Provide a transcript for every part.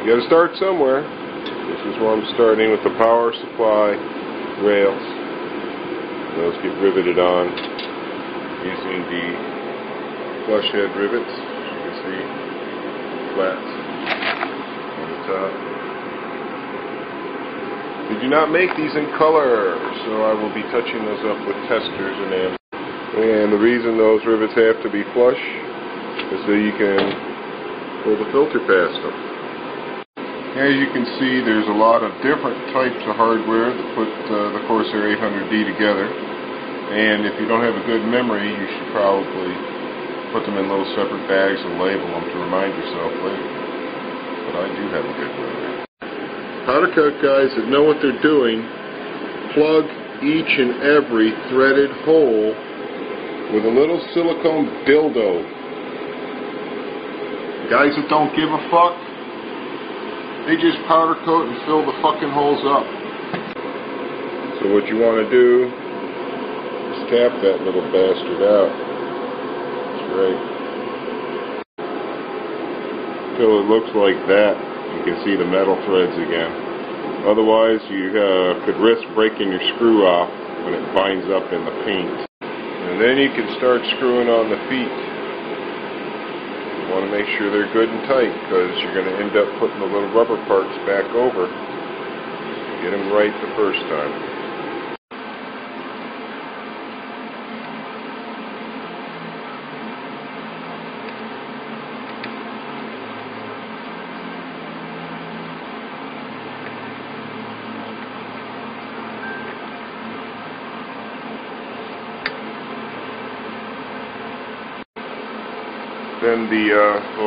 You got to start somewhere. This is where I'm starting with the power supply rails. Those get riveted on using the flush head rivets. As you can see, flats on the top. We do not make these in color, so I will be touching those up with testers and amps. And the reason those rivets have to be flush is so you can pull the filter past them. As you can see, there's a lot of different types of hardware that put the Corsair 800D together. And if you don't have a good memory, you should probably put them in little separate bags and label them to remind yourself later. But I do have a good memory. Powder coat guys that know what they're doing plug each and every threaded hole with a little silicone dildo. Guys that don't give a fuck, they just powder coat and fill the fucking holes up. So what you want to do is tap that little bastard out. That's right. Until it looks like that. You can see the metal threads again. Otherwise, you could risk breaking your screw off when it binds up in the paint. And then you can start screwing on the feet. You want to make sure they're good and tight, because you're going to end up putting the little rubber parts back over. Get them right the first time. Then the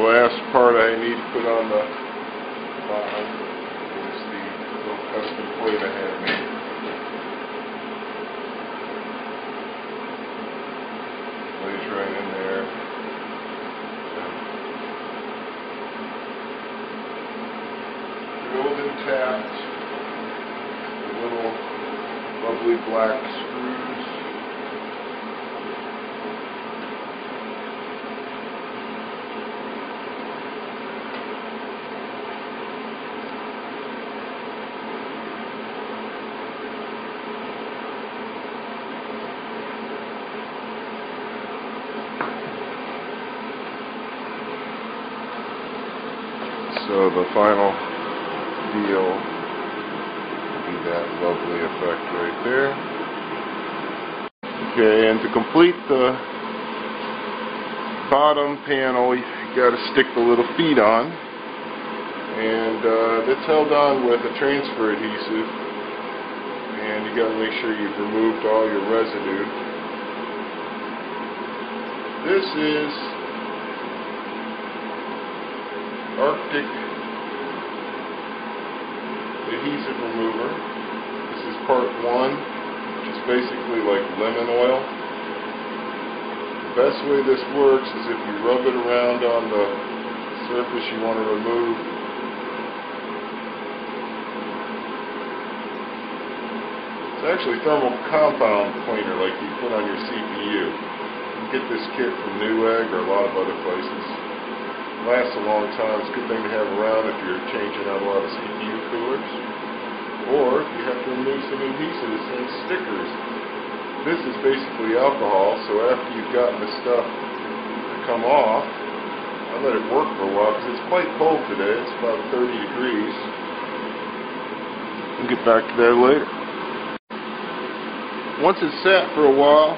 last part I need to put on the bottom is the little custom plate I have made. Lays right in there. Drilled and tapped. The little lovely black screws. So the final deal will be that lovely effect right there. Okay, and to complete the bottom panel, you got to stick the little feet on, and it's held on with a transfer adhesive, and you got to make sure you've removed all your residue. This is Arctic adhesive remover. This is part 1, which is basically like lemon oil. The best way this works is if you rub it around on the surface you want to remove. It's actually thermal compound cleaner like you put on your CPU. You can get this kit from Newegg or a lot of other places. Lasts a long time. It's a good thing to have around if you're changing out a lot of CPU coolers, or if you have to remove some adhesives and stickers. This is basically alcohol, so after you've gotten the stuff to come off, I let it work for a while because it's quite cold today. It's about 30 degrees. We'll get back to that later. Once it's sat for a while,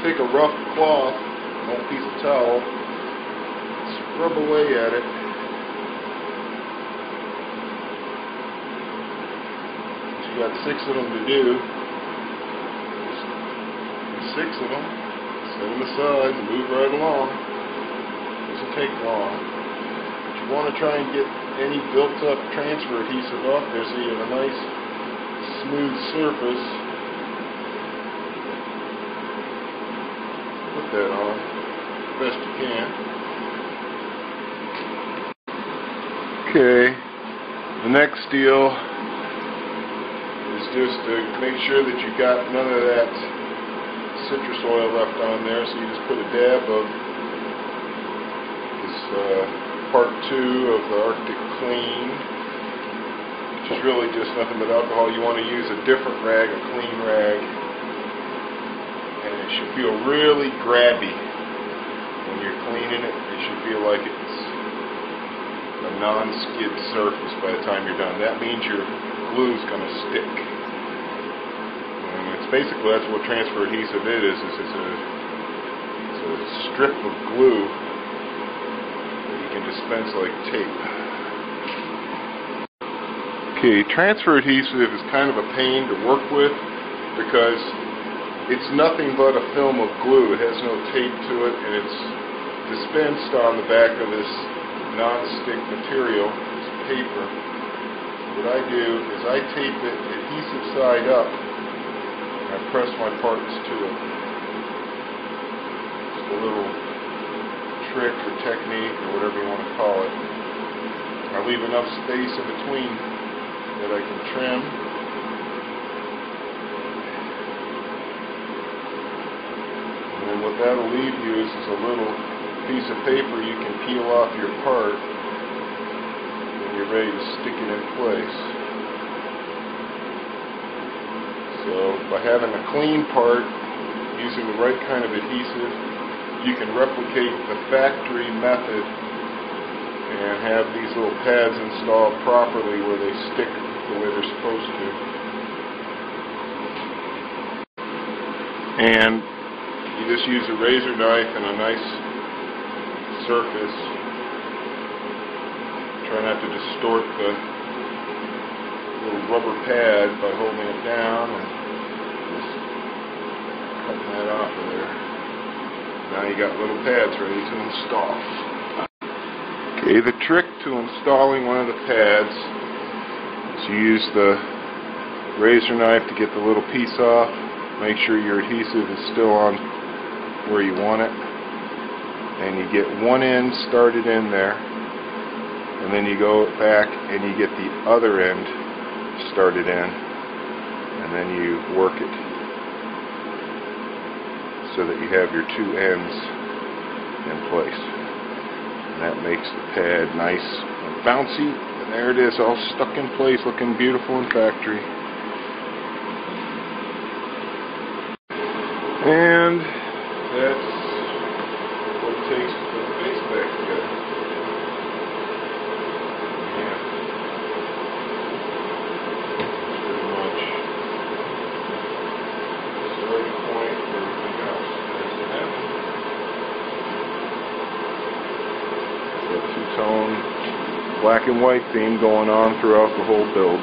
take a rough cloth, an old piece of towel, rub away at it. You got 6 of them to do. Just 6 of them. Set them aside and move right along. Doesn't take long. But you want to try and get any built-up transfer adhesive off there so you have a nice, smooth surface. Put that on as best you can. Okay, the next deal is just to make sure that you got none of that citrus oil left on there, so you just put a dab of this part 2 of the Arctic Clean, which is really just nothing but alcohol. You want to use a different rag, a clean rag, and it should feel really grabby when you're cleaning it. It should feel like it's a non-skid surface by the time you're done. That means your glue is going to stick. And it's basically, that's what transfer adhesive is it's a strip of glue that you can dispense like tape. Okay, transfer adhesive is kind of a pain to work with because it's nothing but a film of glue. It has no tape to it, and it's dispensed on the back of this non-stick material, this paper. What I do is I tape it adhesive side up, and I press my parts to it. Just a little trick or technique or whatever you want to call it. I leave enough space in between that I can trim. And then what that'll leave you is a little piece of paper you can peel off your part when you're ready to stick it in place. So by having a clean part, using the right kind of adhesive, you can replicate the factory method and have these little pads installed properly where they stick the way they're supposed to. And you just use a razor knife and a nice surface. Try not to distort the little rubber pad by holding it down and just cutting that off of there. Now you got little pads ready to install. Okay, the trick to installing one of the pads is you use the razor knife to get the little piece off. Make sure your adhesive is still on where you want it. And you get one end started in there, and then you go back and you get the other end started in, and then you work it so that you have your two ends in place. And that makes the pad nice and bouncy, and there it is, all stuck in place, looking beautiful in factory. And that's takes to put the base back together. Yeah. Pretty much the starting point for everything else. There's the heaven. That two-tone black and white theme going on throughout the whole build.